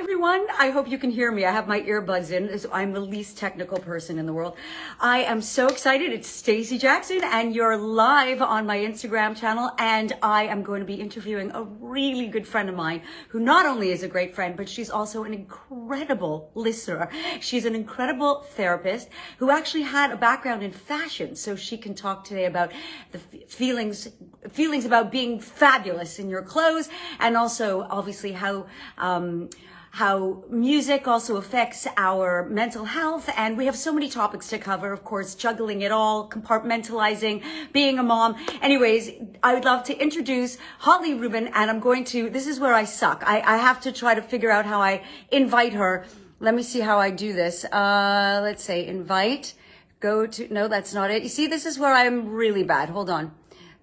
everyone. I hope you can hear me. I have my earbuds in. I'm the least technical person in the world. I am so excited. It's Stacey Jackson and you're live on my Instagram channel, and I am going to be interviewing a really good friend of mine who not only is a great friend, but she's also an incredible listener. She's an incredible therapist who actually had a background in fashion, so she can talk today about the feelings about being fabulous in your clothes, and also obviously how music also affects our mental health. And we have so many topics to cover, of course, juggling it all, compartmentalizing, being a mom. Anyways, I would love to introduce Holli Rubin, and this is where I suck. I have to try to figure out how I invite her. Let me see how I do this. Let's say invite, no, that's not it. You see, this is where I'm really bad. Hold on.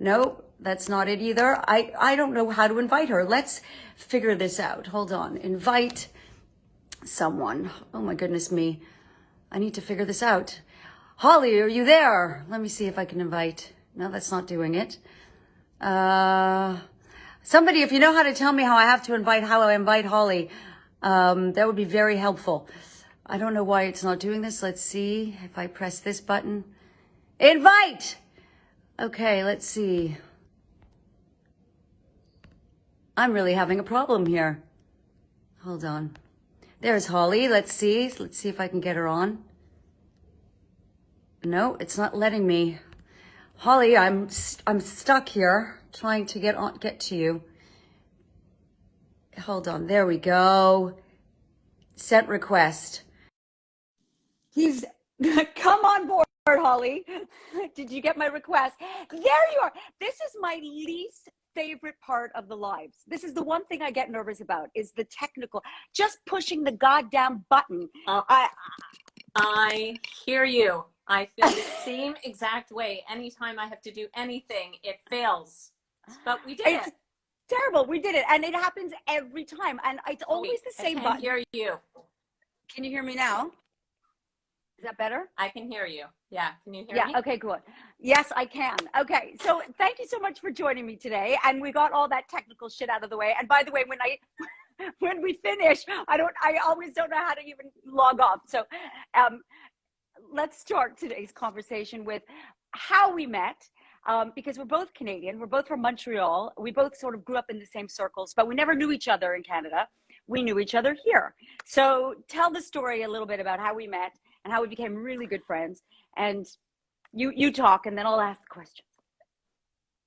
No, that's not it either. I don't know how to invite her. Let's figure this out. Hold on. Invite someone. Oh my goodness me. I need to figure this out. Holli, are you there? Let me see if I can invite. No, that's not doing it. Somebody, if you know how to tell me how I invite Holli, that would be very helpful. I don't know why it's not doing this. Let's see if I press this button. Invite! Okay, let's see. I'm really having a problem here. Hold on. There's Holli. Let's see if I can get her on. No, it's not letting me. Holli, I'm stuck here trying to get to you. Hold on. There we go. Sent request. He's come on board, Holli. Did you get my request? There you are. This is my least favorite part of the lives. This is the one thing I get nervous about, is the technical, just pushing the goddamn button. I hear you. I feel the same exact way. Anytime I have to do anything, it fails. But we did it. Terrible. We did it. And it happens every time. And it's always the same button. I can hear you. Can you hear me now? Is that better? I can hear you. Yeah. Can you hear me? Yeah. Okay, good. Yes, I can. Okay. So thank you so much for joining me today. And we got all that technical shit out of the way. And by the way, when we finish, I always don't know how to even log off. So let's start today's conversation with how we met. Because we're both Canadian. We're both from Montreal. We both sort of grew up in the same circles, but we never knew each other in Canada. We knew each other here. So tell the story a little bit about how we met and how we became really good friends. And you talk, and then I'll ask the questions.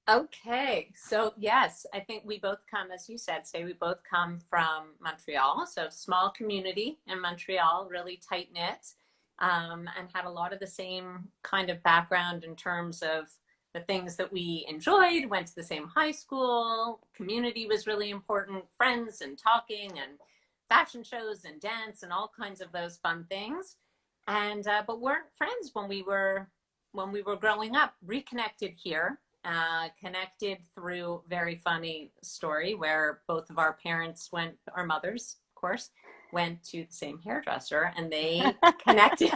Okay. So yes, I think we both come, as you said, we both come from Montreal. So small community in Montreal, really tight knit, and had a lot of the same kind of background in terms of the things that we enjoyed, went to the same high school, community was really important, friends and talking and fashion shows and dance and all kinds of those fun things. And, but weren't friends when we were growing up. Reconnected here, connected through very funny story where both of our parents our mothers, of course, went to the same hairdresser, and they connected.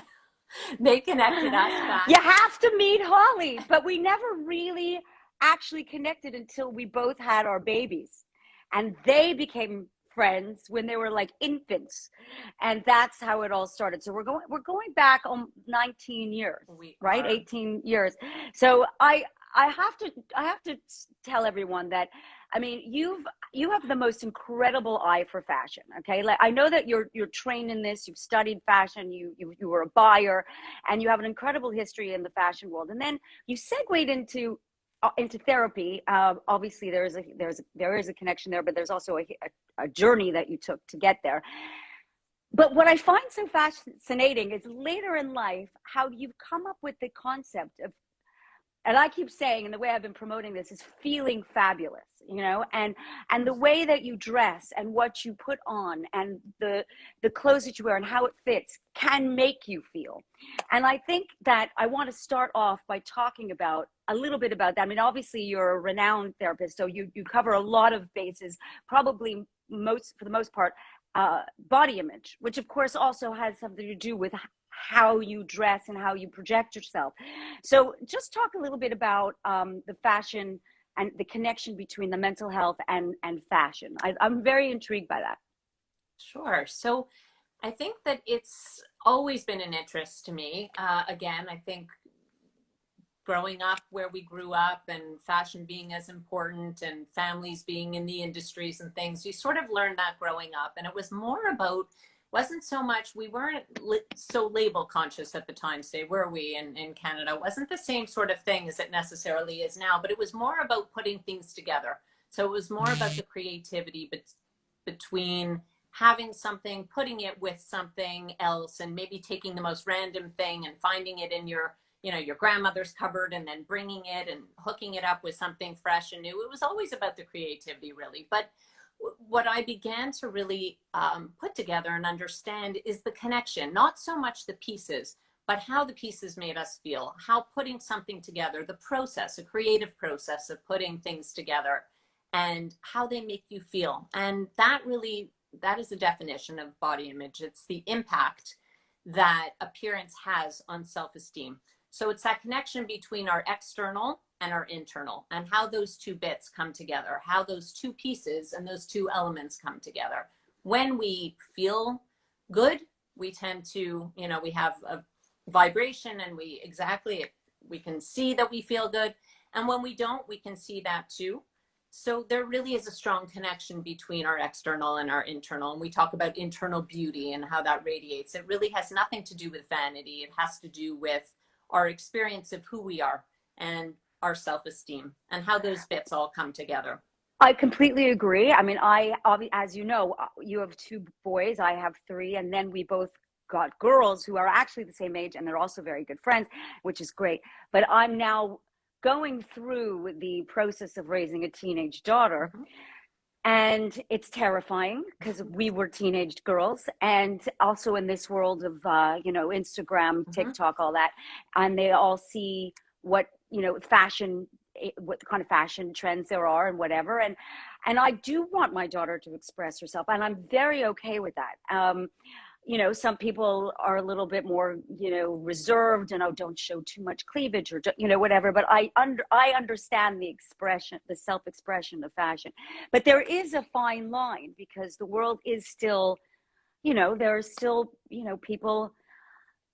They connected us back. You have to meet Holli, but we never really actually connected until we both had our babies, and they became friends when they were like infants, and that's how it all started. So we're going back on 19 years, right? 18 years. So I have to tell everyone that, I mean, you have the most incredible eye for fashion. Okay, like I know that you're trained in this. You've studied fashion. You were a buyer, and you have an incredible history in the fashion world. And then you segued into therapy. Obviously, there is a connection there, but there's also a journey that you took to get there. But what I find so fascinating is later in life how you've come up with the concept of, and I keep saying, and the way I've been promoting this is feeling fabulous, you know, and the way that you dress and what you put on and the clothes that you wear and how it fits can make you feel. And I think that I want to start off by talking about a little bit about that. I mean, obviously you're a renowned therapist, so you cover a lot of bases, probably for the most part, body image, which of course also has something to do with how you dress and how you project yourself. So just talk a little bit about the fashion and the connection between the mental health and fashion. I'm very intrigued by that. Sure. So I think that it's always been an interest to me. Again, I think growing up where we grew up and fashion being as important and families being in the industries and things, you sort of learned that growing up. And it was more about, wasn't so much, we weren't so label conscious at the time, say, were we in Canada? It wasn't the same sort of thing as it necessarily is now, but it was more about putting things together. So it was more about the creativity between having something, putting it with something else, and maybe taking the most random thing and finding it in your, you know, your grandmother's cupboard and then bringing it and hooking it up with something fresh and new. It was always about the creativity, really. But what I began to really put together and understand is the connection, not so much the pieces, but how the pieces made us feel, how putting something together, the process, a creative process of putting things together, and how they make you feel. And that really, that is the definition of body image. It's the impact that appearance has on self-esteem. So it's that connection between our external and our internal, and how those two bits come together, how those two pieces and those two elements come together. When we feel good, we tend to, you know, we have a vibration and we can see that we feel good. And when we don't, we can see that too. So there really is a strong connection between our external and our internal. And we talk about internal beauty and how that radiates. It really has nothing to do with vanity. It has to do with our experience of who we are and our self-esteem and how those bits all come together. I completely agree. I mean, as you know, you have two boys, I have three, and then we both got girls who are actually the same age, and they're also very good friends, which is great. But I'm now going through the process of raising a teenage daughter. Mm-hmm. And it's terrifying because we were teenage girls, and also in this world of, you know, Instagram, TikTok, all that. And they all see what, you know, fashion, what kind of fashion trends there are and whatever. And I do want my daughter to express herself, and I'm very okay with that. You know, some people are a little bit more, you know, reserved and, oh, don't show too much cleavage or, you know, whatever. But I understand the expression, the self-expression of fashion. But there is a fine line, because the world is still, you know, there are still, you know, people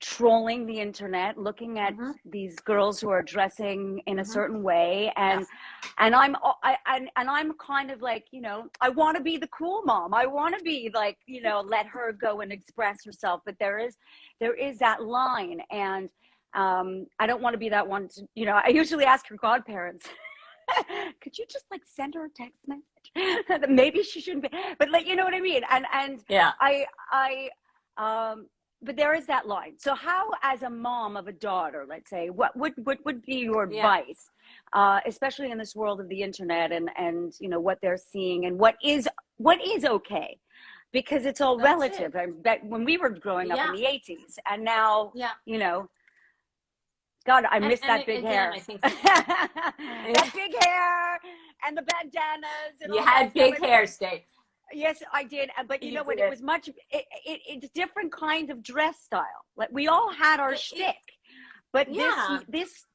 trolling the internet, looking at these girls who are dressing in a certain way, and I'm kind of like, you know, I want to be the cool mom. I want to be like, you know, let her go and express herself. But there is that line, and I don't want to be that one to, you know, I usually ask her godparents, could you just like send her a text message? Maybe she shouldn't be, but like, you know what I mean? And yeah, but there is that line. So how, as a mom of a daughter, let's say, what would be your advice, especially in this world of the internet and you know, what they're seeing and what is okay, because it's all relative. That when we were growing up in the 80s, and now, you know, God, I miss that big hair. I think that big hair and the bandanas. And you had big hair, Stacey. Yes, I did. But you know what? It was much. It's different kind of dress style. Like we all had our shtick, but this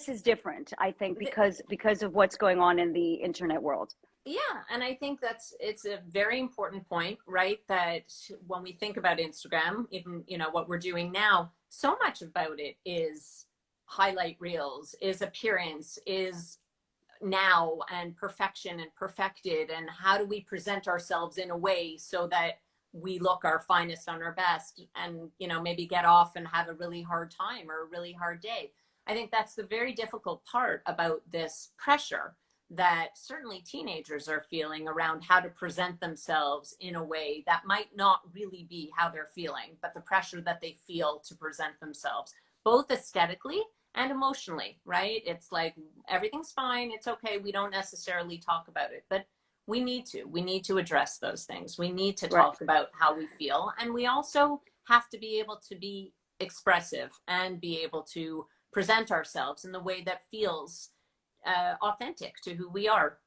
is different. I think because of what's going on in the internet world. Yeah, and I think it's a very important point, right? That when we think about Instagram, even, you know, what we're doing now, so much about it is highlight reels, is appearance, is now, and perfection and perfected, and how do we present ourselves in a way so that we look our finest on our best, and, you know, maybe get off and have a really hard time or a really hard day. I think that's the very difficult part about this pressure that certainly teenagers are feeling around how to present themselves in a way that might not really be how they're feeling, but the pressure that they feel to present themselves, both aesthetically and emotionally, right? It's like, everything's fine, it's okay, we don't necessarily talk about it, but we need to address those things. We need to talk about how we feel, and we also have to be able to be expressive and be able to present ourselves in the way that feels authentic to who we are.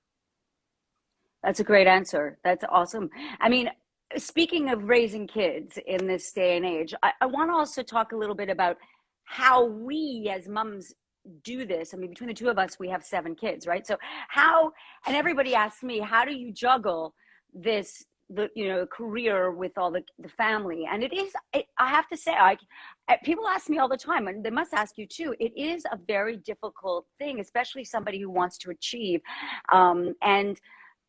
That's a great answer. That's awesome. I mean, speaking of raising kids in this day and age, I want to also talk a little bit about how we as moms do this. I mean, between the two of us, we have 7 kids, right? So how, and everybody asks me, how do you juggle this the career with all the family. And I have to say, people ask me all the time, and they must ask you too, it is a very difficult thing, especially somebody who wants to achieve. And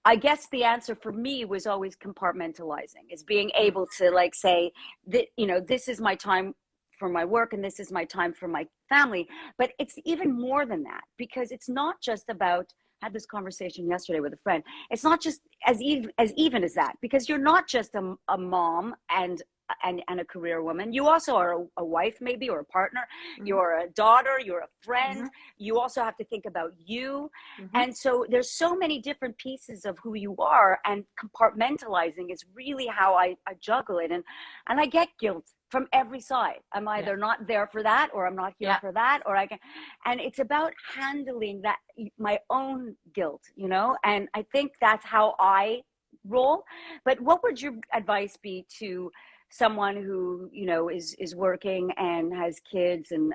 I guess the answer for me was always compartmentalizing, is being able to like say that, this is my time for my work and this is my time for my family. But it's even more than that, because it's not just about, I had this conversation yesterday with a friend, it's not just as even as that, because you're not just a mom and a career woman. You also are a wife, maybe, or a partner. Mm-hmm. You're a daughter, you're a friend. Mm-hmm. You also have to think about you. Mm-hmm. And so there's so many different pieces of who you are, and compartmentalizing is really how I juggle it. And I get guilt from every side. I'm either not there for that, or I'm not here for that, or and it's about handling that, my own guilt, and I think that's how I roll. But what would your advice be to someone who is working and has kids and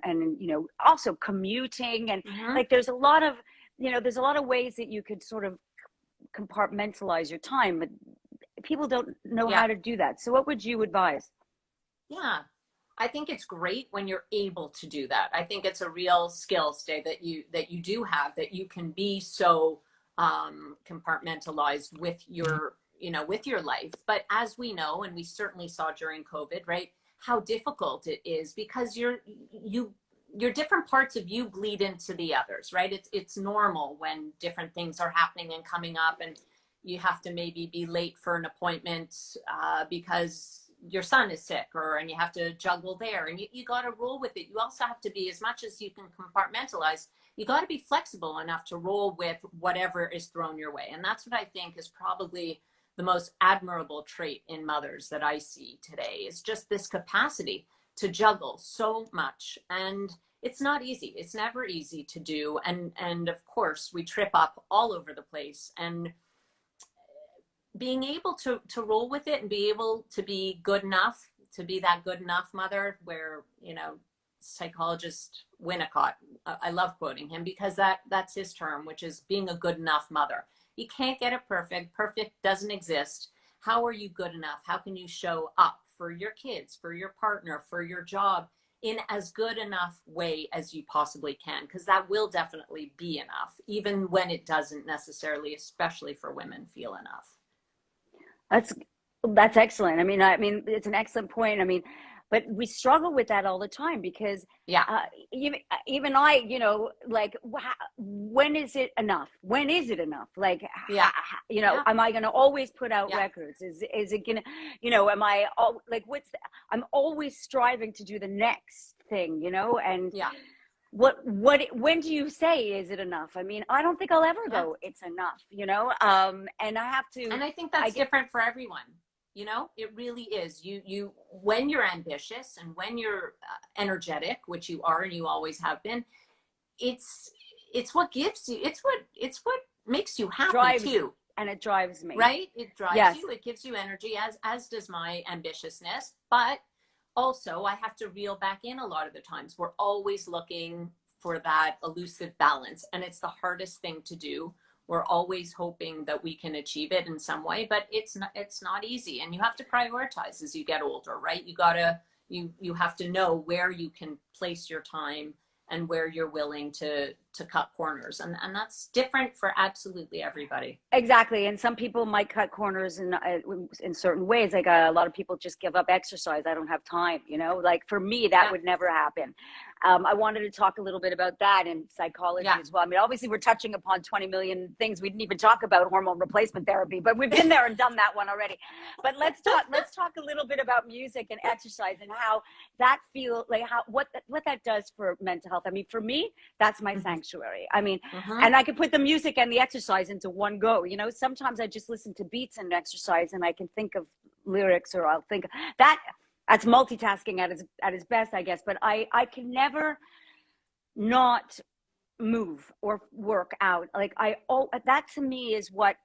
also commuting, and like there's a lot of ways that you could sort of compartmentalize your time, but people don't know how to do that. So what would you advise? Yeah, I think it's great when you're able to do that. I think it's a real skill, Stay, that you do have, that you can be so compartmentalized with your with your life. But as we know, and we certainly saw during COVID, right, how difficult it is, because your different parts of you bleed into the others, right? It's normal when different things are happening and coming up, and you have to maybe be late for an appointment because your son is sick, and you have to juggle there, and you got to roll with it. You also have to be, as much as you can compartmentalize, you got to be flexible enough to roll with whatever is thrown your way. And that's what I think is probably the most admirable trait in mothers that I see today, is just this capacity to juggle so much. And it's not easy. It's never easy to do. And of course we trip up all over the place, and being able to roll with it and be able to be good enough, to be that good enough mother, where, psychologist Winnicott, I love quoting him, because that's his term, which is being a good enough mother. You can't get it perfect. Perfect doesn't exist. How are you good enough? How can you show up for your kids, for your partner, for your job, in as good enough way as you possibly can? Because that will definitely be enough, even when it doesn't necessarily, especially for women, feel enough. That's excellent. I mean, it's an excellent point. I mean, but we struggle with that all the time, because even I, like, when is it enough? When is it enough? Like, am I going to always put out records? Is it going to, am I like, I'm always striving to do the next thing, and when do you say, is it enough? I mean, I don't think I'll ever go, it's enough, and I have to, and I think that's different for everyone. It really is. You when you're ambitious and when you're energetic, which you are and you always have been, it's what gives you, it's what makes you happy too. And it drives me. Right? It drives you. It gives you energy, as does my ambitiousness. But also, I have to reel back in a lot of the times. We're always looking for that elusive balance, and it's the hardest thing to do. We're always hoping that we can achieve it in some way, but it's not easy. And you have to prioritize as you get older, right? You have to know where you can place your time and where you're willing to cut corners. And that's different for absolutely everybody. Exactly. And some people might cut corners in certain ways. Like a lot of people just give up exercise. I don't have time, like for me, that would never happen. I wanted to talk a little bit about that in psychology as well. I mean, obviously we're touching upon 20 million things. We didn't even talk about hormone replacement therapy, but we've been there and done that one already. But let's talk a little bit about music and exercise, and how that feels like, what that does for mental health. I mean, for me, that's my sanctuary. I mean, and I can put the music and the exercise into one go. Sometimes I just listen to beats and exercise, and I can think of lyrics, or I'll think that's multitasking at its best, I guess. But I can never not move or work out. Like that to me is what,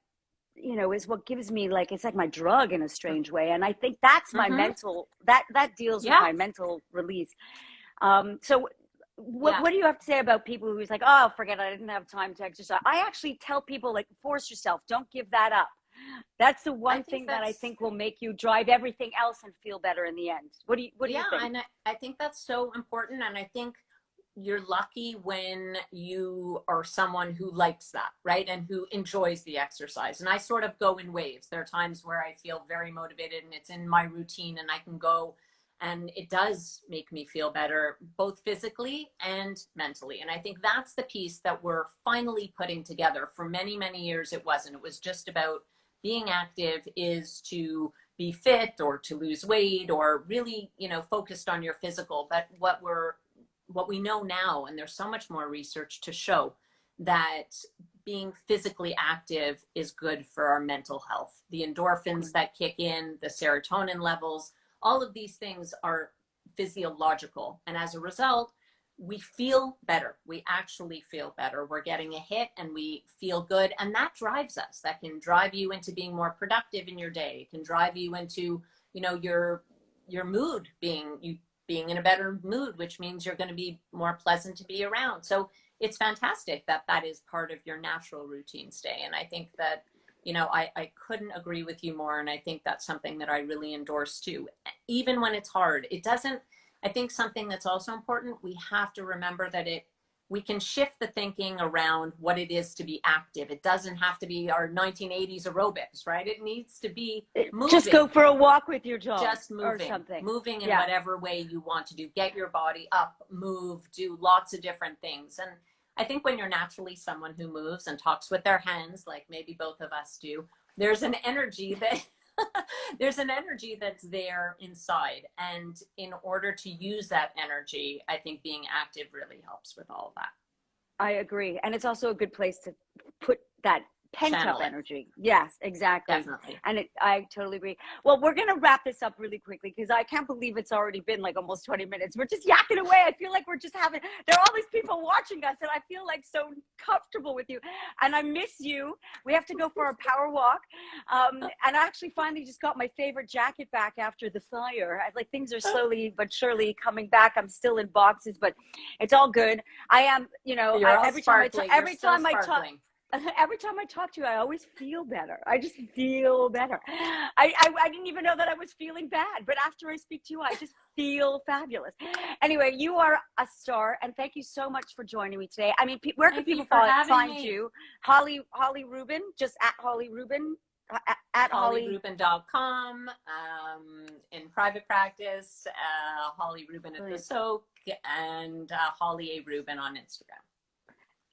is what gives me, like, it's like my drug in a strange way. And I think that's my mental, that deals with my mental release. So what do you have to say about people who's like, oh, forget it, I didn't have time to exercise? I actually tell people, like, force yourself, don't give that up. That's the I one think thing that I that's, think will make you drive everything else and feel better in the end. What do you yeah, think? and I think that's so important. And I think you're lucky when you are someone who likes that, right? And who enjoys the exercise. And I sort of go in waves. There are times where I feel very motivated and it's in my routine and I can go, and it does make me feel better, both physically and mentally. And I think that's the piece that we're finally putting together. For many, many years, it wasn't. It was just about being active is to be fit or to lose weight or really, focused on your physical. But what we know now, and there's so much more research to show that being physically active is good for our mental health. The endorphins that kick in, the serotonin levels, all of these things are physiological. And as a result, we feel better. We actually feel better. We're getting a hit and we feel good. And that drives us. That can drive you into being more productive in your day. It can drive you into, your mood being in a better mood, which means you're going to be more pleasant to be around. So it's fantastic that that is part of your natural routine stay. And I think that, I couldn't agree with you more. And I think that's something that I really endorse too. Even when it's hard, I think something that's also important, we have to remember that we can shift the thinking around what it is to be active. It doesn't have to be our 1980s aerobics, right? It needs to be moving. Just go for a walk with your dog. Just moving, or something. Moving in whatever way you want to do. Get your body up, move, do lots of different things. And I think when you're naturally someone who moves and talks with their hands, like maybe both of us do, there's an energy that's there inside. And in order to use that energy, I think being active really helps with all of that. I agree. And it's also a good place to put that pent-up energy. Yes, exactly. Definitely. And I totally agree. Well, we're going to wrap this up really quickly because I can't believe it's already been like almost 20 minutes. We're just yakking away. I feel like we're just there are all these people watching us and I feel like so comfortable with you. And I miss you. We have to go for a power walk. And I actually finally just got my favorite jacket back after the fire. Things are slowly but surely coming back. I'm still in boxes, but it's all good. I am, every time I talk to you, I always feel better. I just feel better. I didn't even know that I was feeling bad, but after I speak to you, I just feel fabulous. Anyway, you are a star, and thank you so much for joining me today. I mean, where can people find you? Holli Rubin, just at Holli Rubin. At HolliRubin.com, in private practice, Holli Rubin at the Soak, and Holli A. Rubin on Instagram.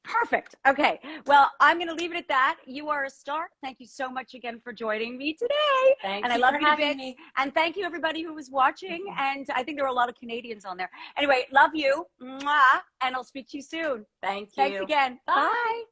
Perfect. Okay. Well, I'm going to leave it at that. You are a star. Thank you so much again for joining me today. Thank and you I love for you to having bits. me. And thank you everybody who was watching. And I think there were a lot of Canadians on there. Anyway, love you. Mwah, and I'll speak to you soon. Thank you. Thanks again. Bye. Bye.